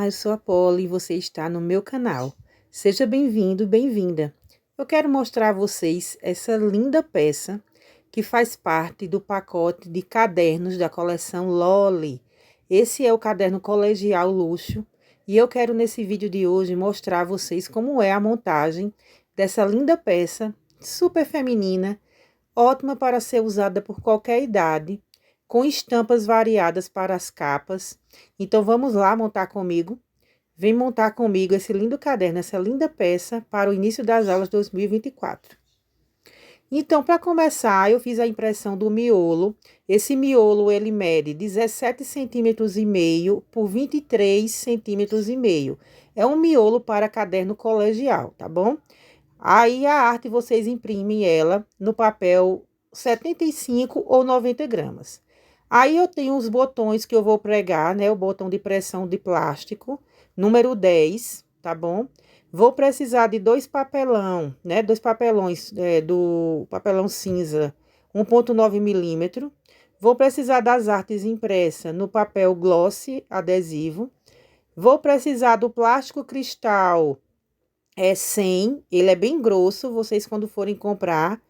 eu sou a Polly e você está no meu canal. Seja bem-vindo, bem-vinda. Eu quero mostrar a vocês essa linda peça que faz parte do pacote de cadernos da coleção Loli. Esse é o caderno colegial luxo e eu quero nesse vídeo de hoje mostrar a vocês como é a montagem dessa linda peça super feminina, ótima para ser usada por qualquer idade, com estampas variadas para as capas. Então, vamos lá montar comigo? Vem montar comigo esse lindo caderno, essa linda peça para o início das aulas 2024. Então, para começar, eu fiz a impressão do miolo. Esse miolo, ele mede 17,5 centímetros por 23,5 centímetros. É um miolo para caderno colegial, tá bom? Aí, a arte, vocês imprimem ela no papel 75 ou 90 gramas. Aí eu tenho os botões que eu vou pregar, né? O botão de pressão de plástico, número 10, tá bom? Vou precisar de dois papelão, né? Dois papelões do papelão cinza, 1,9 milímetro. Vou precisar das artes impressas no papel glossy adesivo. Vou precisar do plástico cristal 100, ele é bem grosso, vocês quando forem comprar,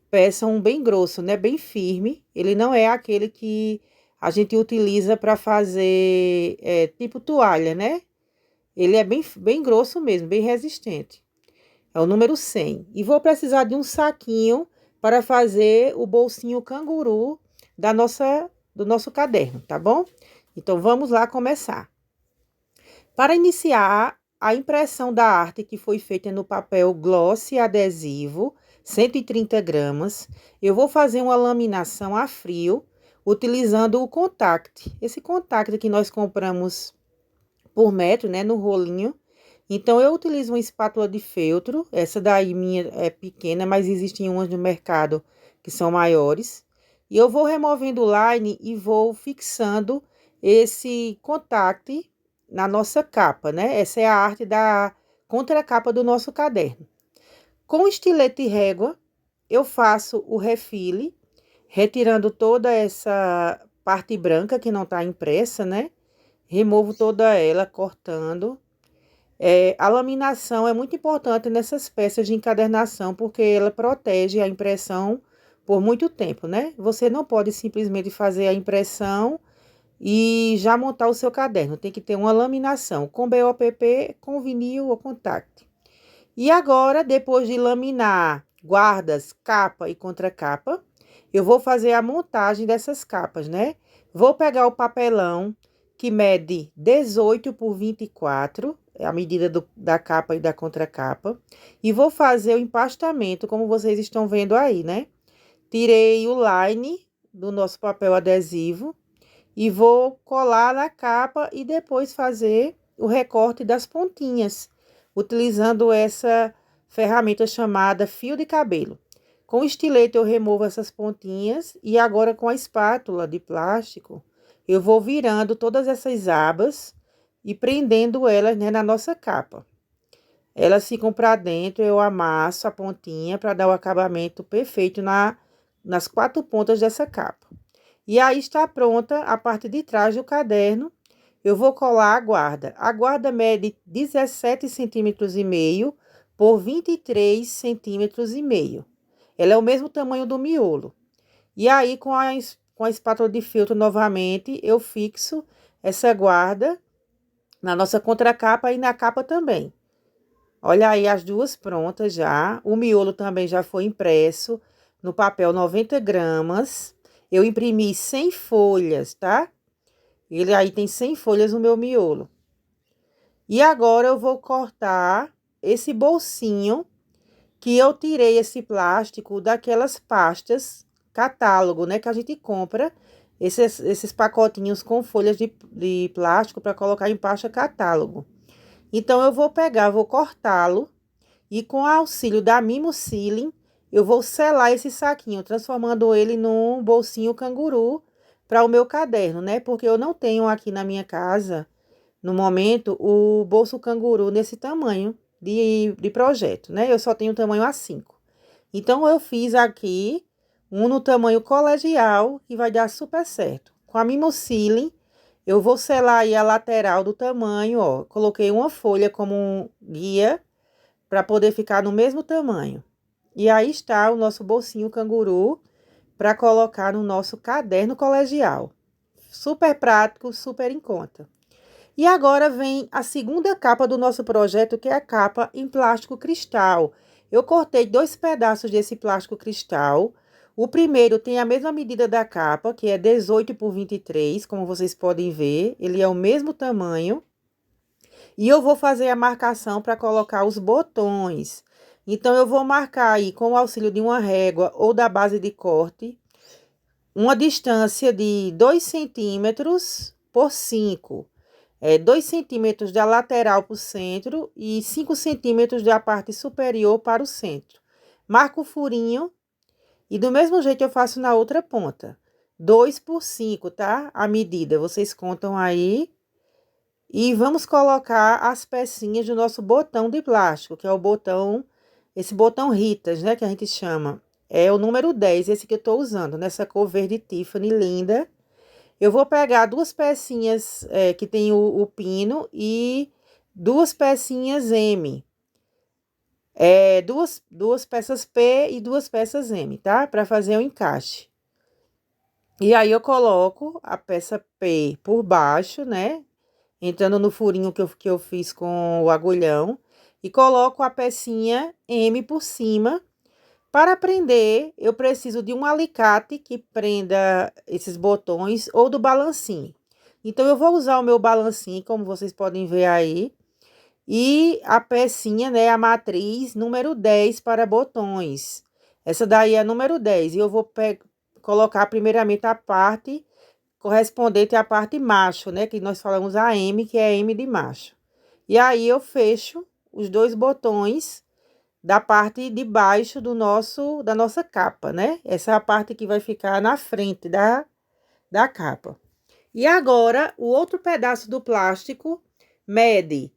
peçam um bem grosso, né? Bem firme. Ele não é aquele que a gente utiliza para fazer tipo toalha, né? Ele é bem grosso mesmo, bem resistente. É o número 100. E vou precisar de um saquinho para fazer o bolsinho canguru do nosso caderno, tá bom? Então, vamos lá começar. Para iniciar a impressão da arte que foi feita no papel glossy adesivo, 130 gramas, eu vou fazer uma laminação a frio, utilizando o contact. Esse contact que nós compramos por metro, né, no rolinho. Então, eu utilizo uma espátula de feltro. Essa daí minha é pequena, mas existem umas no mercado que são maiores. E eu vou removendo o line e vou fixando esse contact na nossa capa, né? Essa é a arte da contracapa do nosso caderno. Com estilete e régua, eu faço o refile, retirando toda essa parte branca que não está impressa, né? Removo toda ela, cortando. A laminação é muito importante nessas peças de encadernação, porque ela protege a impressão por muito tempo, né? Você não pode simplesmente fazer a impressão e já montar o seu caderno. Tem que ter uma laminação com BOPP, com vinil ou contact. E agora, depois de laminar guardas, capa e contracapa, eu vou fazer a montagem dessas capas, né? Vou pegar o papelão que mede 18 por 24, é a medida da capa e da contracapa, e vou fazer o empastamento, como vocês estão vendo aí, né? Tirei o line do nosso papel adesivo e vou colar na capa e depois fazer o recorte das pontinhas, utilizando essa ferramenta chamada fio de cabelo. Com o estilete eu removo essas pontinhas e agora com a espátula de plástico eu vou virando todas essas abas e prendendo elas, né, na nossa capa. Elas ficam para dentro, eu amasso a pontinha para dar o acabamento perfeito nas quatro pontas dessa capa. E aí está pronta a parte de trás do caderno. Eu vou colar a guarda. A guarda mede 17,5 centímetros por 23,5 centímetros. Ela é o mesmo tamanho do miolo. E aí, com a espátula de feltro novamente, eu fixo essa guarda na nossa contracapa e na capa também. Olha aí as duas prontas já. O miolo também já foi impresso no papel 90 gramas. Eu imprimi 100 folhas, tá? Ele aí tem 100 folhas no meu miolo. E agora eu vou cortar esse bolsinho que eu tirei esse plástico daquelas pastas catálogo, né? Que a gente compra esses pacotinhos com folhas de plástico para colocar em pasta catálogo. Então, eu vou pegar, vou cortá-lo e com auxílio da Mimo Sealing, eu vou selar esse saquinho, transformando ele num bolsinho canguru para o meu caderno, né? Porque eu não tenho aqui na minha casa, no momento, o bolso canguru nesse tamanho de projeto, né? Eu só tenho o tamanho A5. Então, eu fiz aqui um no tamanho colegial, que vai dar super certo. Com a Mimo Sealing, eu vou selar aí a lateral do tamanho, ó. Coloquei uma folha como um guia para poder ficar no mesmo tamanho. E aí está o nosso bolsinho canguru para colocar no nosso caderno colegial. Super prático, super em conta. E agora vem a segunda capa do nosso projeto, que é a capa em plástico cristal. Eu cortei 2 pedaços desse plástico cristal. O primeiro tem a mesma medida da capa, que é 18 por 23, como vocês podem ver. Ele é o mesmo tamanho. E eu vou fazer a marcação para colocar os botões. Então, eu vou marcar aí com o auxílio de uma régua ou da base de corte, uma distância de 2 centímetros por 5. 2 centímetros da lateral para o centro e 5 centímetros da parte superior para o centro. Marco o furinho e do mesmo jeito eu faço na outra ponta. 2 por 5, tá? A medida, vocês contam aí. E vamos colocar as pecinhas do nosso botão de plástico, que é o botão, esse botão Ritas, né, que a gente chama. É o número 10, esse que eu tô usando, nessa cor verde Tiffany, linda. Eu vou pegar 2 pecinhas que tem o pino e 2 pecinhas M. Duas peças P e 2 peças M, tá? Para fazer o encaixe. E aí, eu coloco a peça P por baixo, né? Entrando no furinho que eu fiz com o agulhão. E coloco a pecinha M por cima. Para prender, eu preciso de um alicate que prenda esses botões ou do balancinho. Então, eu vou usar o meu balancinho, como vocês podem ver aí. E a pecinha, né, a matriz número 10 para botões. Essa daí é a número 10. E eu vou colocar primeiramente a parte correspondente à parte macho, né? Que nós falamos a M, que é M de macho. E aí, eu fecho os 2 botões da parte de baixo da nossa capa, né? Essa é a parte que vai ficar na frente da capa. E agora, o outro pedaço do plástico mede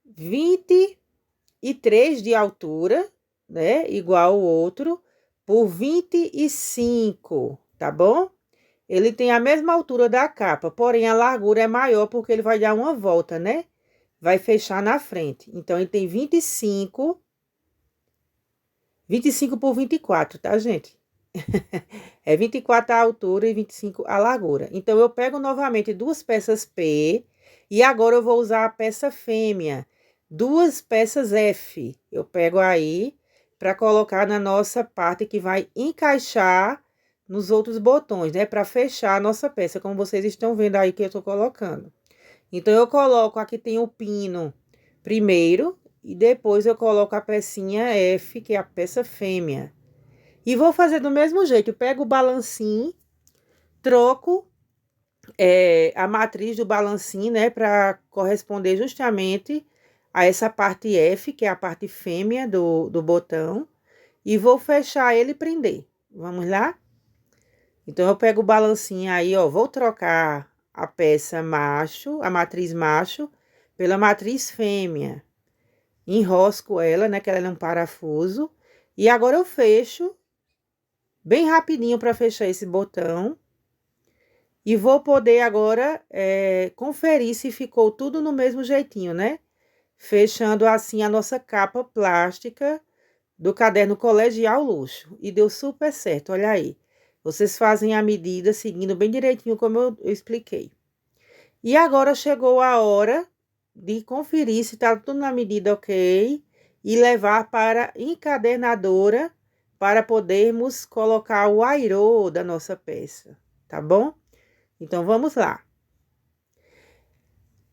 23 de altura, né? Igual o outro, por 25, tá bom? Ele tem a mesma altura da capa, porém a largura é maior porque ele vai dar uma volta, né? Vai fechar na frente. Então, ele tem 25 por 24, tá, gente? É 24 a altura e 25 a largura. Então, eu pego novamente 2 peças P e agora eu vou usar a peça fêmea, 2 peças F. Eu pego aí para colocar na nossa parte que vai encaixar nos outros botões, né? Para fechar a nossa peça, como vocês estão vendo aí que eu tô colocando. Então, eu coloco, aqui tem o pino primeiro, e depois eu coloco a pecinha F, que é a peça fêmea. E vou fazer do mesmo jeito, eu pego o balancinho, troco a matriz do balancinho, né? Para corresponder justamente a essa parte F, que é a parte fêmea do botão. E vou fechar ele e prender. Vamos lá? Então, eu pego o balancinho aí, ó, vou trocar a peça macho, a matriz macho, pela matriz fêmea. Enrosco ela, né, que ela é um parafuso. E agora eu fecho, bem rapidinho para fechar esse botão. E vou poder agora conferir se ficou tudo no mesmo jeitinho, né? Fechando assim a nossa capa plástica do caderno colegial luxo. E deu super certo, olha aí. Vocês fazem a medida seguindo bem direitinho como eu expliquei. E agora chegou a hora de conferir se tá tudo na medida ok e levar para a encadernadora para podermos colocar o airô da nossa peça, tá bom? Então, vamos lá.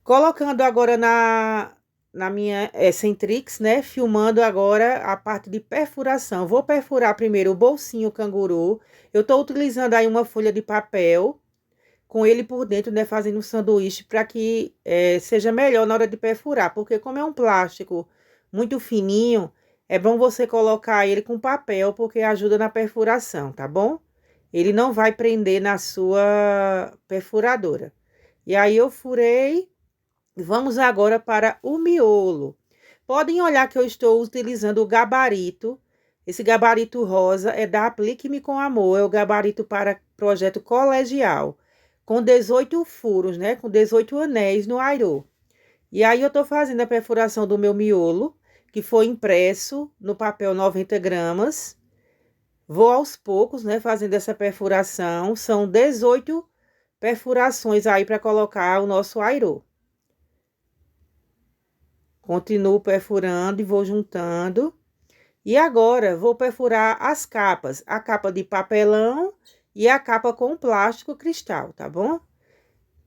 Colocando agora na minha Centrix, né? Filmando agora a parte de perfuração. Vou perfurar primeiro o bolsinho canguru. Eu tô utilizando aí uma folha de papel com ele por dentro, né? Fazendo um sanduíche para que seja melhor na hora de perfurar. Porque como é um plástico muito fininho, é bom você colocar ele com papel, porque ajuda na perfuração, tá bom? Ele não vai prender na sua perfuradora. E aí, eu furei. Vamos agora para o miolo. Podem olhar que eu estou utilizando o gabarito. Esse gabarito rosa é da Aplique-me com Amor. É o gabarito para projeto colegial. com 18 furos, né? Com 18 anéis no airô. E aí eu tô fazendo a perfuração do meu miolo, que foi impresso no papel 90 gramas. Vou aos poucos, né, fazendo essa perfuração. São 18 perfurações aí para colocar o nosso airô. Continuo perfurando e vou juntando. E agora vou perfurar as capas, a capa de papelão e a capa com plástico cristal, tá bom?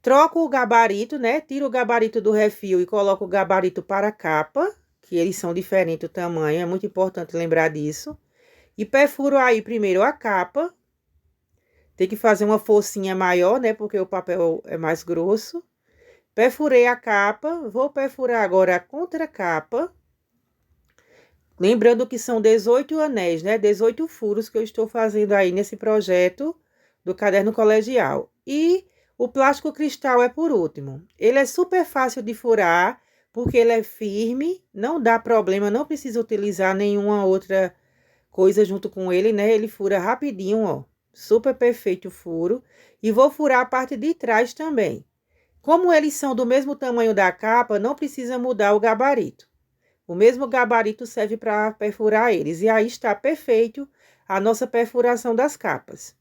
Troco o gabarito, né? Tiro o gabarito do refil e coloco o gabarito para a capa, que eles são diferentes o tamanho, é muito importante lembrar disso. E perfuro aí primeiro a capa. Tem que fazer uma forcinha maior, né? Porque o papel é mais grosso. Perfurei a capa, vou perfurar agora a contracapa. Lembrando que são 18 anéis, né? 18 furos que eu estou fazendo aí nesse projeto do caderno colegial. E o plástico cristal é por último. Ele é super fácil de furar, porque ele é firme, não dá problema, não precisa utilizar nenhuma outra coisa junto com ele, né? Ele fura rapidinho, ó. Super perfeito o furo. E vou furar a parte de trás também. Como eles são do mesmo tamanho da capa, não precisa mudar o gabarito. O mesmo gabarito serve para perfurar eles. E aí está perfeito a nossa perfuração das capas.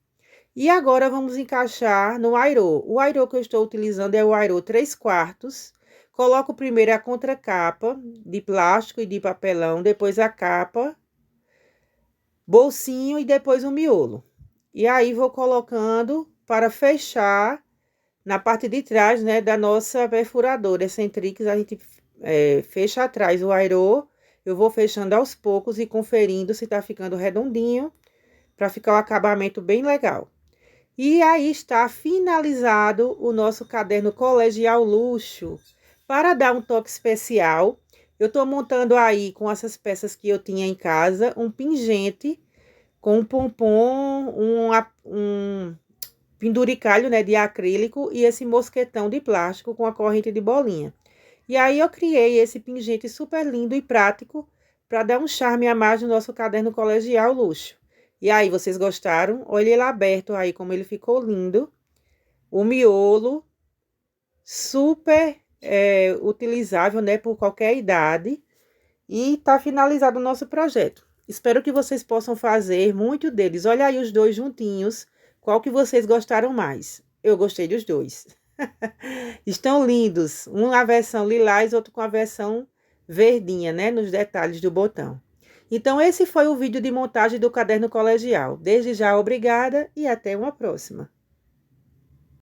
E agora vamos encaixar no airô. O airô que eu estou utilizando é o airô 3/4. Coloco primeiro a contracapa de plástico e de papelão, depois a capa, bolsinho e depois o miolo. E aí vou colocando para fechar na parte de trás, né, da nossa perfuradora Centrix. A gente fecha atrás o airô. Eu vou fechando aos poucos e conferindo se tá ficando redondinho, para ficar um acabamento bem legal. E aí está finalizado o nosso caderno colegial luxo. Para dar um toque especial, eu tô montando aí com essas peças que eu tinha em casa, um pingente com um pompom, um penduricalho, né, de acrílico e esse mosquetão de plástico com a corrente de bolinha. E aí eu criei esse pingente super lindo e prático para dar um charme a mais no nosso caderno colegial luxo. E aí, vocês gostaram? Olha ele aberto aí, como ele ficou lindo. O miolo, super utilizável, né, por qualquer idade. E tá finalizado o nosso projeto. Espero que vocês possam fazer muito deles. Olha aí os dois juntinhos. Qual que vocês gostaram mais? Eu gostei dos dois. Estão lindos. Um a versão lilás, outro com a versão verdinha, né? Nos detalhes do botão. Então, esse foi o vídeo de montagem do caderno colegial. Desde já, obrigada e até uma próxima.